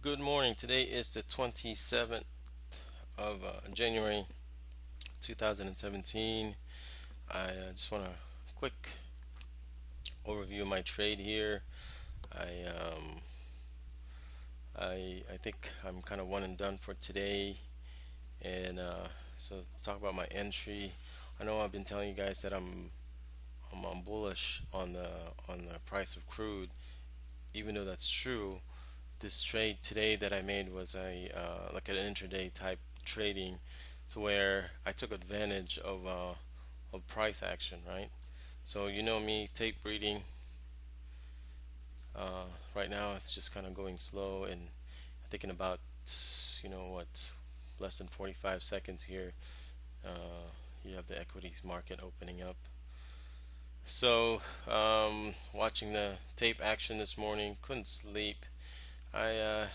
Good morning. Today is the 27th of January 2017. I just want a quick overview of my trade here. I um, I think I'm kind of one and done for today, and so talk about my entry. I know I've been telling you guys that I'm bullish on the price of crude, even though that's true. This trade today that I made was a like an intraday type trading, to where I took advantage of price action, right? So you know me, tape reading. Right now it's just kind of going slow, and I think in about what, less than 45 seconds here, you have the equities market opening up. So watching the tape action this morning, couldn't sleep. I uh,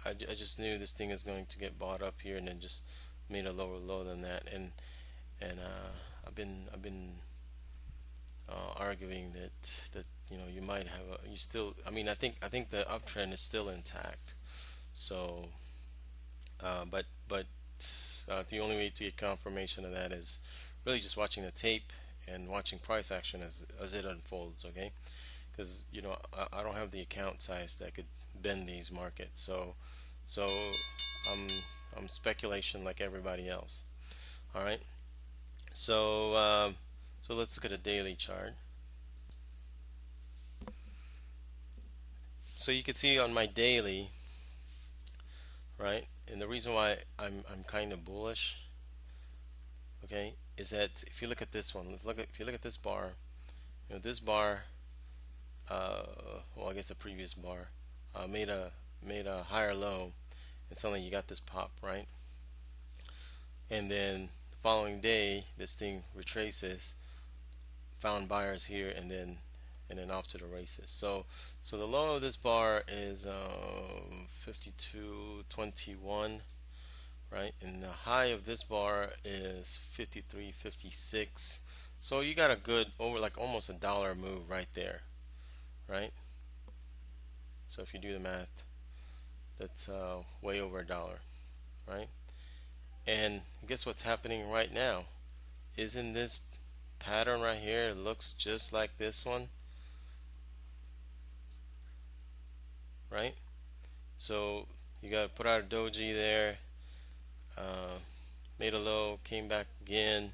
I just knew this thing is going to get bought up here, and then just made a lower low than that, and I've been arguing that you might have you still, I think the uptrend is still intact. So but the only way to get confirmation of that is really just watching the tape and watching price action as it unfolds. Okay, because I don't have the account size that could bend these markets. So I'm I'm speculation like everybody else. All right. So so let's look at a daily chart. So you can see on my daily, right? And the reason why I'm kind of bullish, okay, is that if you look at this one, if you look at this bar, this bar, well, I guess the previous bar, made a higher low, and suddenly you got this pop, right? And then the following day, this thing retraces, found buyers here, and then off to the races. So the low of this bar is 52.21, right? And the high of this bar is 53.56. So you got a good, over like almost $1 move right there, right? So if you do the math, that's way over $1, right? And guess what's happening right now? Isn't this pattern right here, it looks just like this one, right? So you got to put out a doji there, uh, made a low, came back again,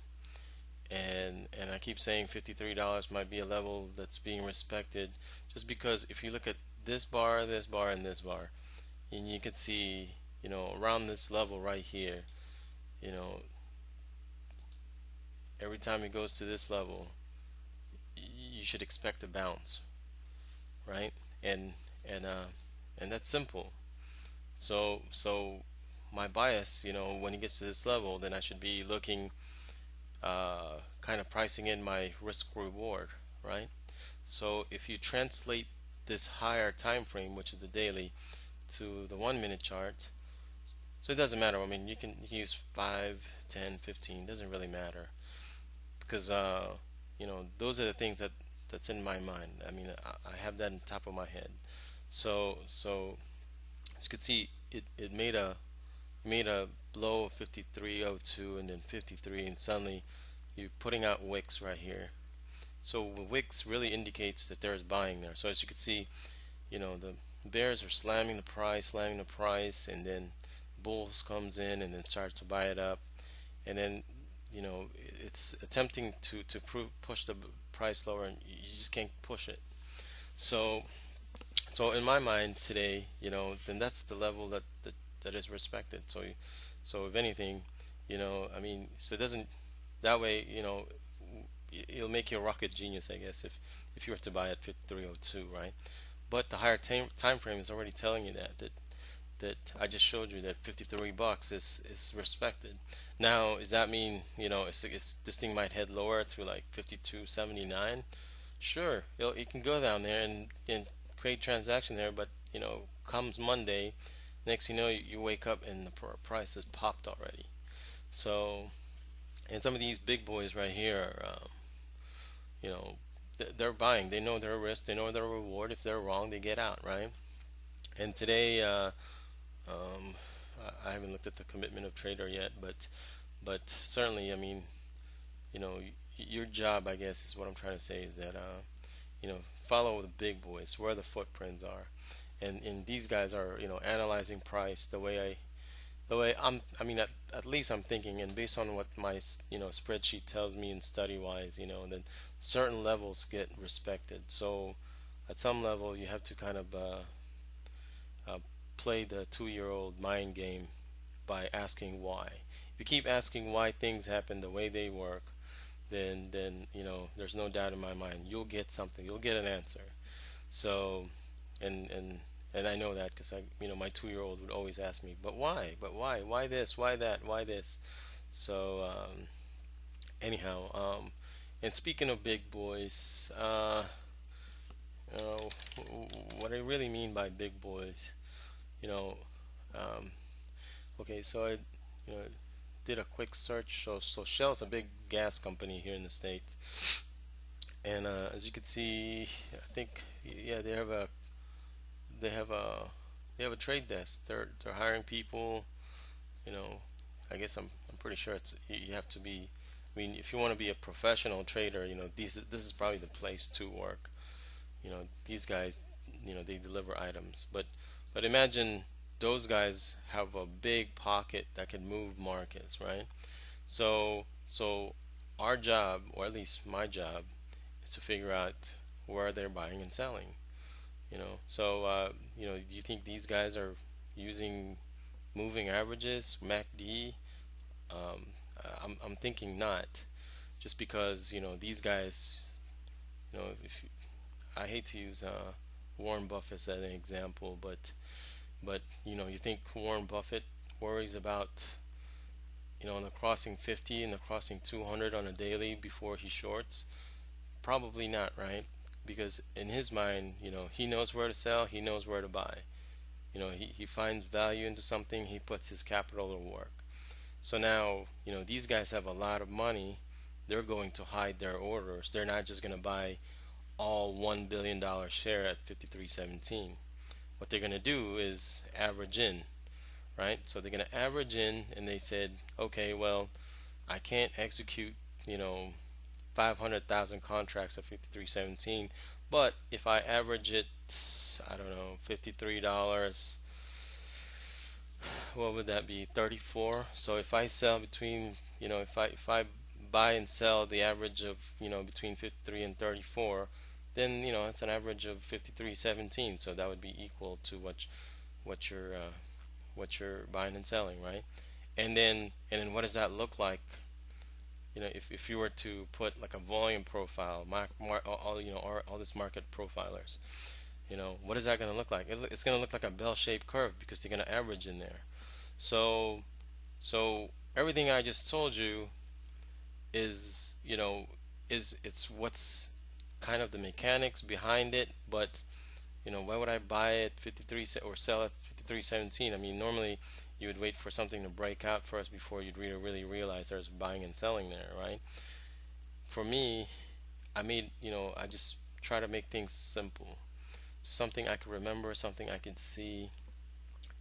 and I keep saying $53 might be a level that's being respected, just because if you look at this bar, and this bar, and you can see, around this level right here, you know, every time it goes to this level, you should expect a bounce, right? And and uh, and that's simple. So my bias, when it gets to this level, then I should be looking, kind of pricing in my risk reward, right? So if you translate this higher time frame, which is the daily, to the 1 minute chart, so it doesn't matter. I mean, you can use 5, 10, 15, doesn't really matter, because those are the things that's in my mind. I mean, I have that on top of my head. So as you can see, it made a low of 53.02, and then 53, and suddenly you're putting out wicks right here. So wicks really indicates that there's buying there. So as you can see, the bears are slamming the price, and then bulls comes in and then starts to buy it up, and then it's attempting to push the price lower, and you just can't push it. So so in my mind today, then that's the level that is respected. So if anything, so it doesn't, that way, it'll make you a rocket genius, I guess, if you were to buy at 5302, right? But the higher time frame is already telling you that I just showed you that $53 is respected. Now, does that mean, this thing might head lower to like 52.79? Sure, it can go down there and create transaction there, but comes Monday, next you wake up and the price has popped already. So, and some of these big boys right here are, you know, they're buying. They know their risk. They know their reward. If they're wrong, they get out, right? And today, Um, I haven't looked at the commitment of trader yet, but certainly, I mean, you know, your job, I guess, is what I'm trying to say is that follow the big boys where the footprints are, and these guys are analyzing price the way I mean, at least I'm thinking, and based on what my spreadsheet tells me and study wise, then certain levels get respected. So at some level, you have to kind of uh, play the 2-year-old mind game by asking why. If you keep asking why things happen the way they work, then there's no doubt in my mind you'll get something. You'll get an answer. So, and I know that because my 2-year-old would always ask me, but why? But why? Why this? Why that? Why this? So, anyhow, and speaking of big boys, uh, what I really mean by big boys, you know, um, okay, so I, you know, did a quick search. So Shell's a big gas company here in the States, and as you can see, I think yeah, they have a they have a trade desk. They're hiring people. You know, I guess I'm pretty sure you have to be. I mean, if you want to be a professional trader, this is probably the place to work. These guys, they deliver items, but imagine those guys have a big pocket that can move markets, right? So our job, or at least my job, is to figure out where they're buying and selling. Do you think these guys are using moving averages, MACD? I'm thinking not, just because these guys, if I hate to use Warren Buffett as an example, but you think Warren Buffett worries about on the crossing 50 and the crossing 200 on a daily before he shorts? Probably not, right? Because in his mind, he knows where to sell, he knows where to buy. He finds value into something, he puts his capital to work. So now, these guys have a lot of money. They're going to hide their orders. They're not just going to buy all $1 billion share at 53.17. What they're going to do is average in, right? So they're going to average in, and they said, okay, well, I can't execute, 500,000 contracts at 53.17, but if I average it, I don't know, $53, what would that be? 34. So if I sell between, if I buy and sell the average of, between 53 and 34, then it's an average of 53.17. So that would be equal to what you're what you're buying and selling, right? And then what does that look like? If you were to put like a volume profile, all this market profilers, what is that going to look like? It's going to look like a bell-shaped curve because they're going to average in there. So, so everything I just told you is, it's what's kind of the mechanics behind it. But why would I buy at 53 or sell at 53.17? I mean, normally you would wait for something to break out first before you'd really realize there's buying and selling there, right? For me, I just try to make things simple. So something I can remember, something I can see,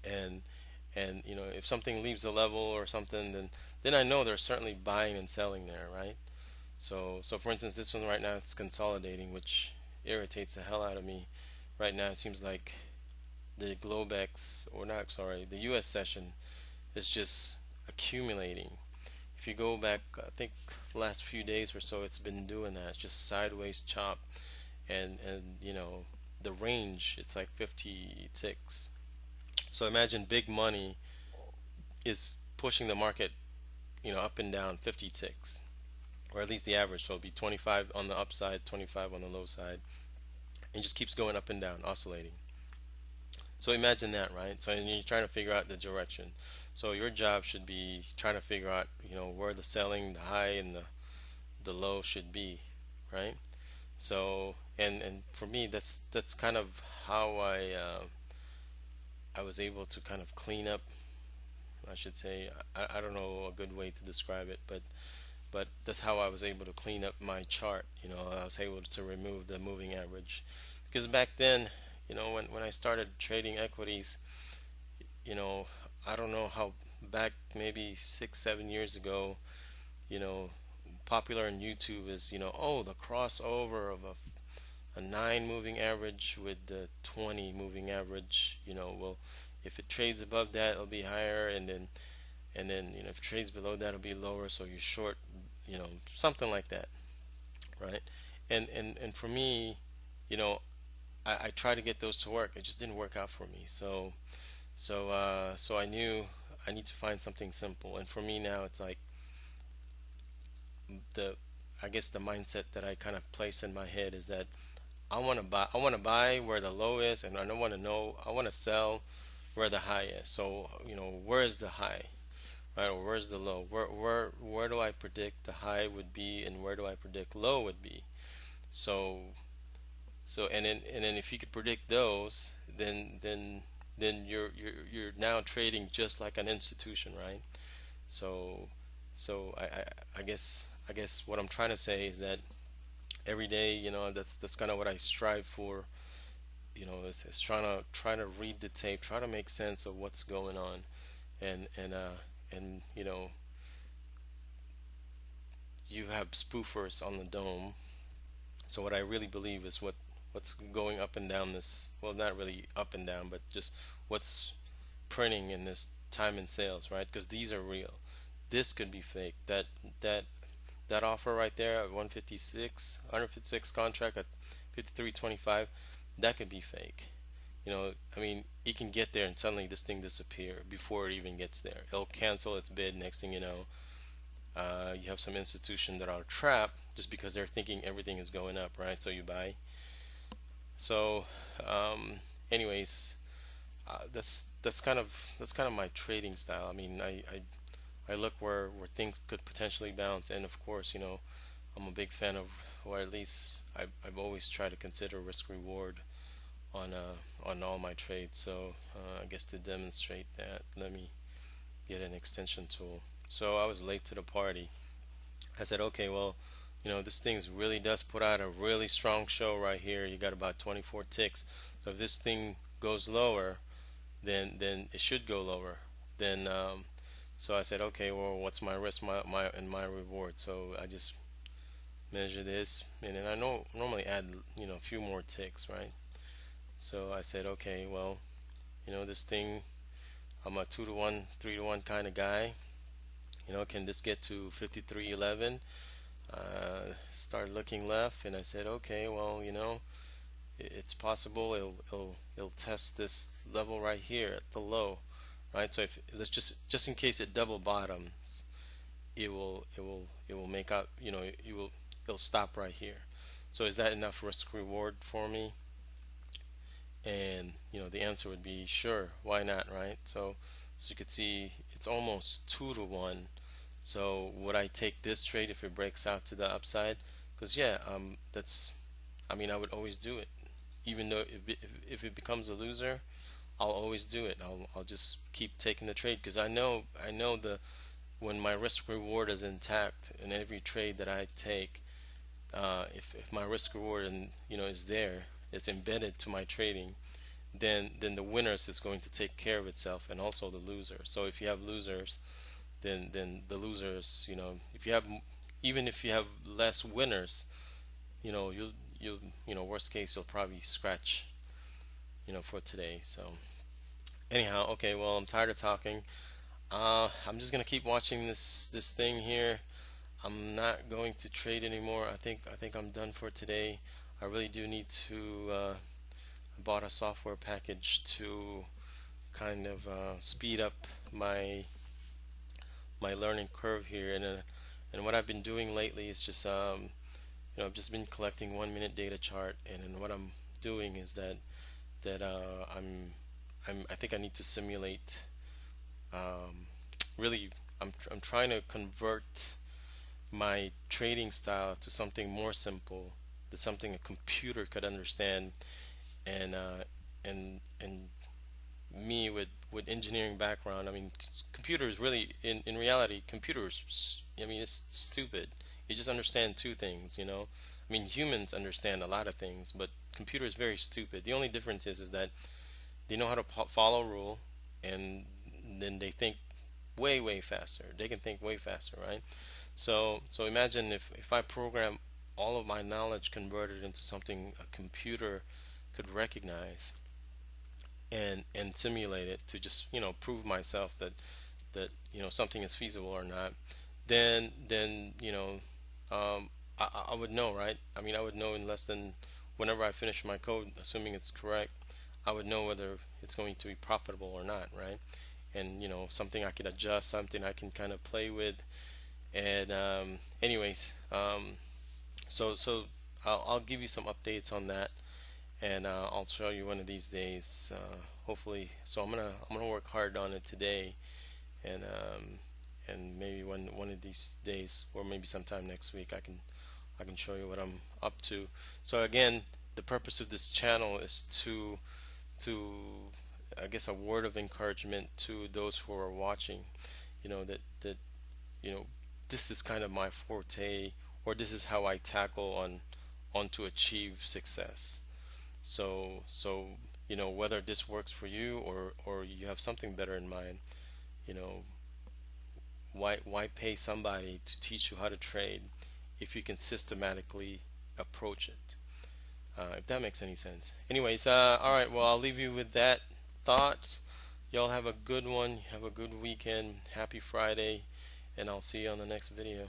and if something leaves a level or something, then I know there's certainly buying and selling there, right? So for instance, this one right now it's consolidating, which irritates the hell out of me. Right now, it seems like the Globex, or not, sorry, the U.S. session is just accumulating. If you go back, I think the last few days or so, it's been doing that. It's just sideways chop, and the range, it's like 50 ticks. So imagine big money is pushing the market, up and down 50 ticks, or at least the average. So it'll be 25 on the upside, 25 on the low side, and just keeps going up and down, oscillating. So imagine that, right? So and you're trying to figure out the direction. So your job should be trying to figure out, where the selling, the high, and the low should be, right? So and for me, that's kind of how I was able to kind of clean up. I should say, I don't know a good way to describe it, but that's how I was able to clean up my chart. I was able to remove the moving average, because back then, when I started trading equities, you know, I don't know how back maybe 6 7 years ago, you know, popular on YouTube is, oh, the crossover of a 9 moving average with the 20 moving average. Well, if it trades above that, it'll be higher, and then if it trades below that, it'll be lower. So you're short, something like that, right? And for me, you know, I try to get those to work. It just didn't work out for me. So I knew I need to find something simple. And for me now, it's like the I guess the mindset that I kind of place in my head is that I want to buy where the low is, and I don't want to know. I want to sell where the high is. So where is the high, right? Or where's the low? Where do I predict the high would be, and where do I predict low would be? So and then if you could predict those, then you're now trading just like an institution, right? So so I guess what I'm trying to say is that every day, that's kind of what I strive for. Is trying to read the tape, try to make sense of what's going on, and you have spoofers on the dome. So what I really believe is what's going up and down this, well, not really up and down, but just what's printing in this time and sales, right? Because these are real. This could be fake. That that offer right there at 156 contract at 53.25, that could be fake. I mean, it can get there and suddenly this thing disappear before it even gets there. It'll cancel its bid. Next thing you know, you have some institution that are trapped just because they're thinking everything is going up, right? So you buy. So, anyways, that's kind of my trading style. I mean, I look where things could potentially bounce, and of course, I'm a big fan of, or at least I've always tried to consider risk reward on all my trades. So I guess to demonstrate that, let me get an extension tool. So I was late to the party. I said, okay, well, this thing really does put out a really strong show right here. You got about 24 ticks. So if this thing goes lower, then it should go lower. Then so I said, okay, well, what's my risk, and my reward? So I just measure this, and then I know normally add a few more ticks, right? So I said, okay, well, this thing, I'm a 2 to 1, 3 to 1 kind of guy. Can this get to 53.11? Start looking left, and I said, okay, well, it's possible it'll test this level right here at the low, right? So if let's just in case it double bottoms, it will make up, it'll stop right here. So is that enough risk reward for me? And the answer would be sure, why not, right? So you could see it's almost 2 to 1. So would I take this trade if it breaks out to the upside? Because yeah, that's, I mean, I would always do it, even though if it becomes a loser, I'll always do it. I'll just keep taking the trade because I know the when my risk reward is intact in every trade that I take, if my risk reward is there, it's embedded to my trading, then the winners is going to take care of itself, and also the loser. So if you have losers, then the losers, if you have, even if you have less winners, you'll worst case you'll probably scratch for today. So anyhow, okay, well, I'm tired of talking. I'm just gonna keep watching this thing here. I'm not going to trade anymore. I think I'm done for today. I really do need to I bought a software package to kind of speed up my learning curve here, and what I've been doing lately is just I've just been collecting 1 minute data chart, and then what I'm doing is that I think I need to simulate, um, really I'm trying to convert my trading style to something more simple, that's something a computer could understand, and and me with engineering background. I mean, computers really, in reality, computers, I mean, it's stupid. You just understand two things. I mean, humans understand a lot of things, but computers very stupid. The only difference is that they know how to follow a rule, and then they think way faster. They can think way faster, right? So imagine if I program all of my knowledge converted into something a computer could recognize and simulate it to just prove myself that something is feasible or not, then I would know, right? I mean, I would know in less than whenever I finish my code, assuming it's correct, I would know whether it's going to be profitable or not, right? And something I can adjust, something I can kind of play with. And anyways, so I'll give you some updates on that, and I'll show you one of these days, hopefully. So I'm gonna work hard on it today, and maybe one of these days, or maybe sometime next week, I can show you what I'm up to. So again, the purpose of this channel is to I guess a word of encouragement to those who are watching, that you know this is kind of my forte, or this is how I tackle on to achieve success. So whether this works for you, or you have something better in mind, you know why pay somebody to teach you how to trade if you can systematically approach it, if that makes any sense. Anyways, all right, well, I'll leave you with that thought. Y'all have a good one, have a good weekend, happy Friday, and I'll see you on the next video.